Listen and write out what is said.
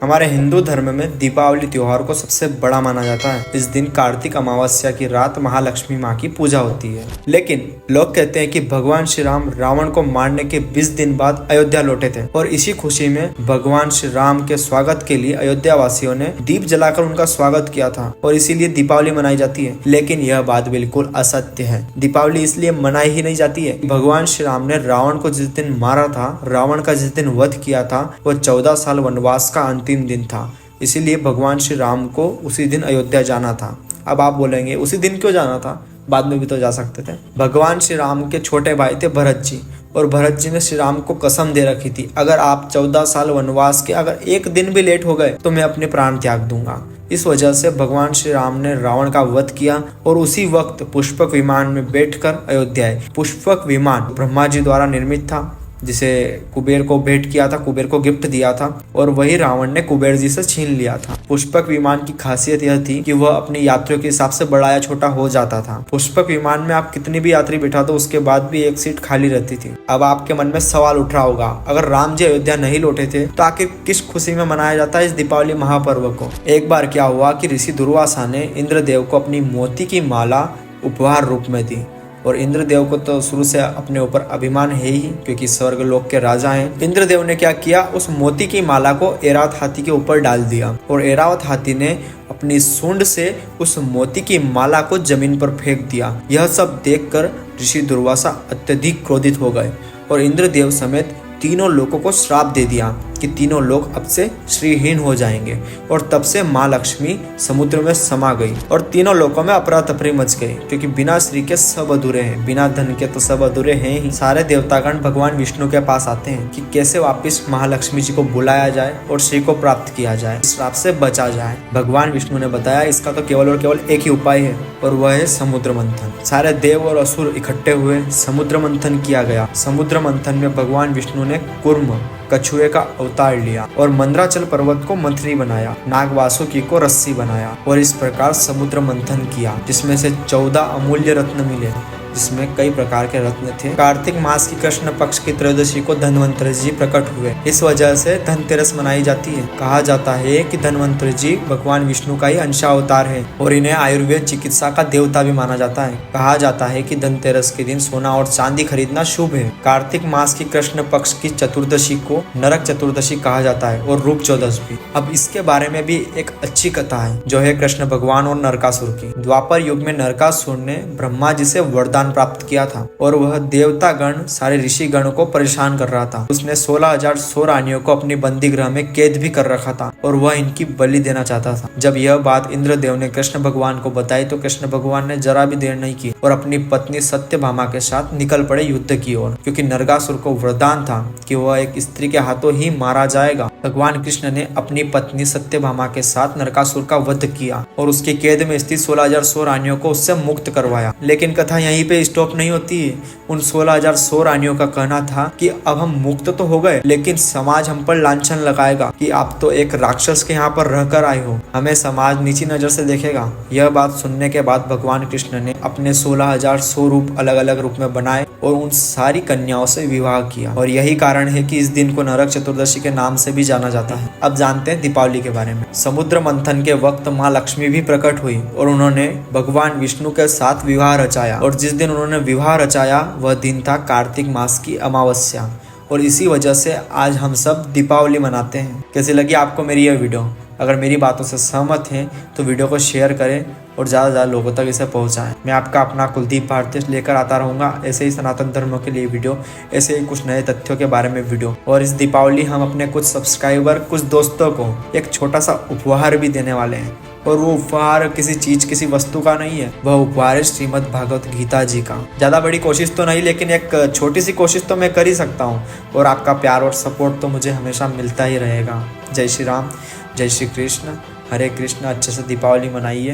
हमारे हिंदू धर्म में दीपावली त्योहार को सबसे बड़ा माना जाता है। इस दिन कार्तिक अमावस्या की रात महालक्ष्मी माँ की पूजा होती है। लेकिन लोग कहते हैं कि भगवान श्री राम रावण को मारने के 20 दिन बाद अयोध्या लौटे थे और इसी खुशी में भगवान श्री राम के स्वागत के लिए अयोध्या वासियों ने दीप जलाकर उनका स्वागत किया था और इसीलिए दीपावली मनाई जाती है। लेकिन यह बात बिल्कुल असत्य है। दीपावली इसलिए मनाई ही नहीं जाती है। भगवान श्री राम ने रावण को जिस दिन मारा था, रावण का जिस दिन वध किया था, वह 14 साल वनवास का अंतिम दिन था। इसीलिए भगवान श्री राम को उसी दिन अयोध्या जाना था। अब आप बोलेंगे उसी दिन क्यों जाना था, बाद में भी तो जा सकते थे। भगवान श्री राम के छोटे भाई थे भरत जी, और भरत जी ने श्री राम को कसम दे रखी थी, अगर आप 14 साल वनवास के अगर एक दिन भी लेट हो गए तो मैं अपने प्राण त्याग दूंगा। इस वजह से भगवान श्री राम ने रावण का वध किया और उसी वक्त पुष्पक विमान में बैठकर अयोध्या आए। पुष्पक विमान ब्रह्मा जी द्वारा निर्मित था, जिसे कुबेर को भेंट किया था, कुबेर को गिफ्ट दिया था, और वही रावण ने कुबेर जी से छीन लिया था। पुष्पक विमान की खासियत यह थी कि वह अपनी यात्रियों के हिसाब से बड़ा या छोटा हो जाता था। पुष्पक विमान में आप कितनी भी यात्री बिठा दो, उसके बाद भी एक सीट खाली रहती थी। अब आपके मन में सवाल उठ रहा होगा, अगर राम जी अयोध्या नहीं लौटे थे तो आखिर किस खुशी में मनाया जाता है इस दीपावली महापर्व को। एक बार क्या हुआ कि ऋषि दुर्वासा ने इंद्रदेव को अपनी मोती की माला उपहार रूप में दी, और इंद्रदेव को तो शुरू से अपने ऊपर अभिमान है ही, क्योंकि स्वर्ग लोक के राजा हैं। इंद्रदेव ने क्या किया, उस मोती की माला को ऐरावत हाथी के ऊपर डाल दिया, और ऐरावत हाथी ने अपनी सूंड से उस मोती की माला को जमीन पर फेंक दिया। यह सब देखकर ऋषि दुर्वासा अत्यधिक क्रोधित हो गए और इंद्रदेव समेत तीनों लोगों को श्राप दे दिया कि तीनों लोग अब से श्रीहीन हो जाएंगे। और तब से माँ लक्ष्मी समुद्र में समा गई और तीनों लोगों में अफरा तफरी मच गई, क्योंकि बिना श्री के सब अधूरे हैं, बिना धन के तो सब अधूरे हैं ही। सारे देवतागण भगवान विष्णु के पास आते हैं कि कैसे वापिस महालक्ष्मी जी को बुलाया जाए और श्री को प्राप्त किया जाए, श्राप से बचा जाए। भगवान विष्णु ने बताया इसका तो केवल और केवल एक ही उपाय है, और वह है समुद्र मंथन। सारे देव और असुर इकट्ठे हुए, समुद्र मंथन किया गया। समुद्र मंथन में भगवान विष्णु ने कूर्म कछुए का अवतार लिया और मंदराचल पर्वत को मंथनी बनाया, नागवासुकी को रस्सी बनाया, और इस प्रकार समुद्र मंथन किया, जिसमें से 14 अमूल्य रत्न मिले, जिसमें कई प्रकार के रत्न थे। कार्तिक मास की कृष्ण पक्ष की त्रयोदशी को धन्वंतरि जी प्रकट हुए। इस वजह से धनतेरस मनाई जाती है। कहा जाता है कि धन्वंतरि जी भगवान विष्णु का ही अंशावतार है और इन्हें आयुर्वेद चिकित्सा का देवता भी माना जाता है। कहा जाता है कि धनतेरस के दिन सोना और चांदी खरीदना शुभ है। कार्तिक मास की कृष्ण पक्ष की चतुर्दशी को नरक चतुर्दशी कहा जाता है और रूप चौदस भी। अब इसके बारे में भी एक अच्छी कथा है, जो है कृष्ण भगवान और नरकासुर की। द्वापर युग में नरकासुर ने ब्रह्मा जी से वरदान प्राप्त किया था और वह देवता गण सारे ऋषि गण को परेशान कर रहा था। उसने 16,000 सौ रानियों को अपनी बंदी गृह में कैद भी कर रखा था और वह इनकी बलि देना चाहता था। जब यह बात इंद्रदेव ने कृष्ण भगवान को बताई तो कृष्ण भगवान ने जरा भी देर नहीं की और अपनी पत्नी सत्यभामा के साथ निकल पड़े युद्ध की ओर, क्योंकि नरकासुर को वरदान था कि वह एक स्त्री के हाथों ही मारा जाएगा। भगवान कृष्ण ने अपनी पत्नी सत्यभामा के साथ नरकासुर का वध किया और उसकी कैद में स्थित 16,000 सौ रानियों को उससे मुक्त करवाया। लेकिन कथा यहीं पे स्टॉप नहीं होती है। उन 16,000 सौ रानियों का कहना था कि अब हम मुक्त तो हो गए, लेकिन समाज हम पर लांछन लगाएगा कि आप तो एक राक्षस के यहाँ पर रहकर आए हो, हमें समाज नीची नजर से देखेगा। यह बात सुनने के बाद भगवान कृष्ण ने अपने 16,000 सौ रूप अलग अलग रूप में बनाए और उन सारी कन्याओं से विवाह किया, और यही कारण है कि इस दिन को नरक चतुर्दशी के नाम से भी जाना जाता है। अब जानते हैं दीपावली के बारे में। समुद्र मंथन के वक्त माँ लक्ष्मी भी प्रकट हुई और उन्होंने भगवान विष्णु के साथ विवाह रचाया, और जिस दिन उन्होंने विवाह रचाया वह दिन था कार्तिक मास की अमावस्या, और इसी वजह से आज हम सब दीपावली मनाते हैं। कैसी लगी आपको मेरी यह वीडियो? अगर मेरी बातों से सहमत हैं तो वीडियो को शेयर करें और ज़्यादा से ज़्यादा लोगों तक इसे पहुंचाएं। मैं आपका अपना कुलदीप भारती लेकर आता रहूँगा ऐसे ही सनातन धर्म के लिए वीडियो, ऐसे ही कुछ नए तथ्यों के बारे में वीडियो। और इस दीपावली हम अपने कुछ सब्सक्राइबर, कुछ दोस्तों को एक छोटा सा उपहार भी देने वाले हैं, और वो उपहार किसी चीज, किसी वस्तु का नहीं है, वह उपहार है श्रीमद् भागवत गीता जी का। ज्यादा बड़ी कोशिश तो नहीं, लेकिन एक छोटी सी कोशिश तो मैं कर ही सकता हूँ, और आपका प्यार और सपोर्ट तो मुझे हमेशा मिलता ही रहेगा। जय श्री राम, जय श्री कृष्ण, हरे कृष्ण। अच्छे से दीपावली मनाइए।